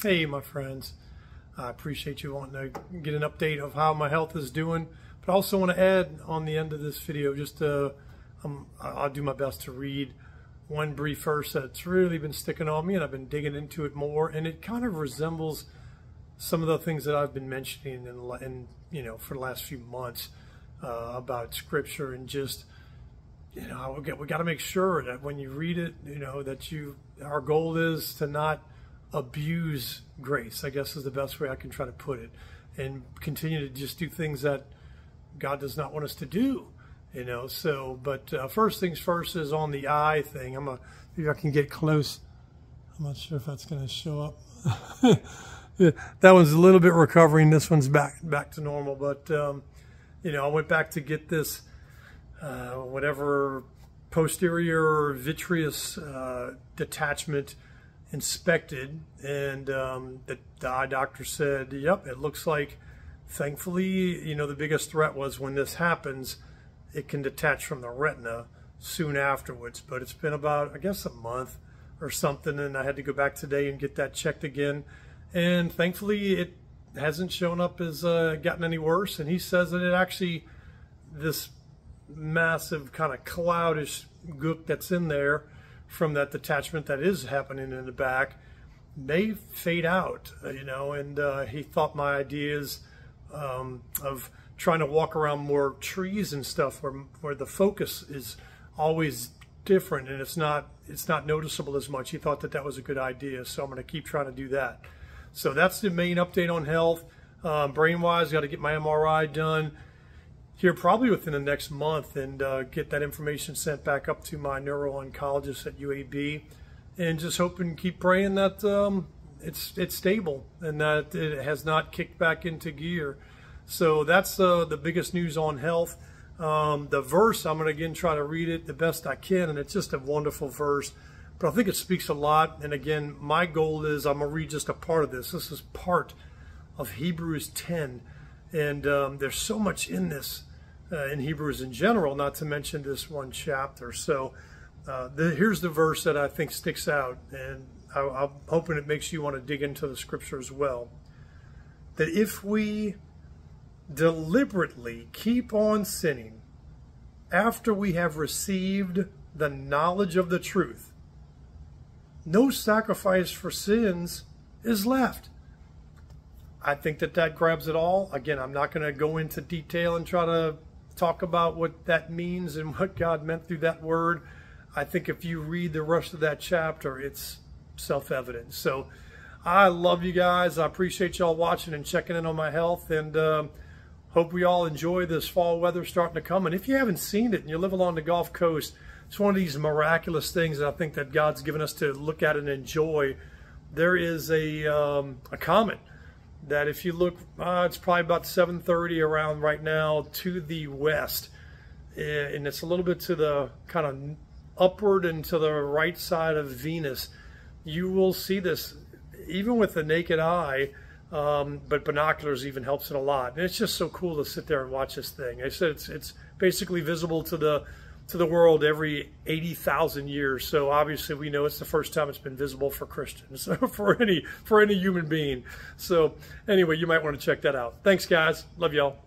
Hey, my friends. I appreciate you wanting to get an update of how my health is doing, but I also want to add on the end of this video, I'll do my best to read one brief verse that's really been sticking on me, and I've been digging into it more, and it kind of resembles some of the things that I've been mentioning for the last few months about Scripture, and just, we got to make sure that when you read it, our goal is to not abuse grace, I guess is the best way I can try to put it, and continue to just do things that God does not want us to do, but first things first is on the eye thing. Maybe I can get close. I'm not sure if that's going to show up. That one's a little bit recovering. This one's back to normal, but I went back to get this whatever posterior vitreous detachment inspected, and the eye doctor said, yep, it looks like, thankfully, the biggest threat was when this happens, it can detach from the retina soon afterwards. But it's been about, I guess, a month or something, and I had to go back today and get that checked again, and thankfully it hasn't shown up as gotten any worse. And he says that it actually, this massive kind of cloudish gook that's in there from that detachment that is happening in the back may fade out, and he thought my ideas of trying to walk around more trees and stuff where the focus is always different and it's not noticeable as much. He thought that was a good idea, so I'm going to keep trying to do that. So that's the main update on health. Brain-wise, got to get my MRI done here probably within the next month, and get that information sent back up to my neuro-oncologist at UAB, and just hope and keep praying that it's stable and that it has not kicked back into gear. So that's the biggest news on health. The verse, I'm going to again try to read it the best I can, and it's just a wonderful verse, but I think it speaks a lot. And again, my goal is I'm going to read just a part of this. This is part of Hebrews 10, and there's so much in this, in Hebrews in general, not to mention this one chapter. So here's the verse that I think sticks out, and I'm hoping it makes you want to dig into the Scripture as well. That if we deliberately keep on sinning after we have received the knowledge of the truth, no sacrifice for sins is left. I think that grabs it all. Again, I'm not going to go into detail and try to talk about what that means and what God meant through that word. I think if you read the rest of that chapter, it's self-evident. So I love you guys. I appreciate y'all watching and checking in on my health, and hope we all enjoy this fall weather starting to come. And if you haven't seen it and you live along the Gulf Coast, it's one of these miraculous things that I think that God's given us to look at and enjoy. There is a comet that, if you look, it's probably about 7:30 around right now to the west, and it's a little bit to the kind of upward and to the right side of Venus. You will see this even with the naked eye, but binoculars even helps it a lot. And it's just so cool to sit there and watch this thing. I said it's basically visible to the world every 80,000 years. So obviously we know it's the first time it's been visible for Christians, for any human being. So anyway, you might want to check that out. Thanks, guys. Love y'all.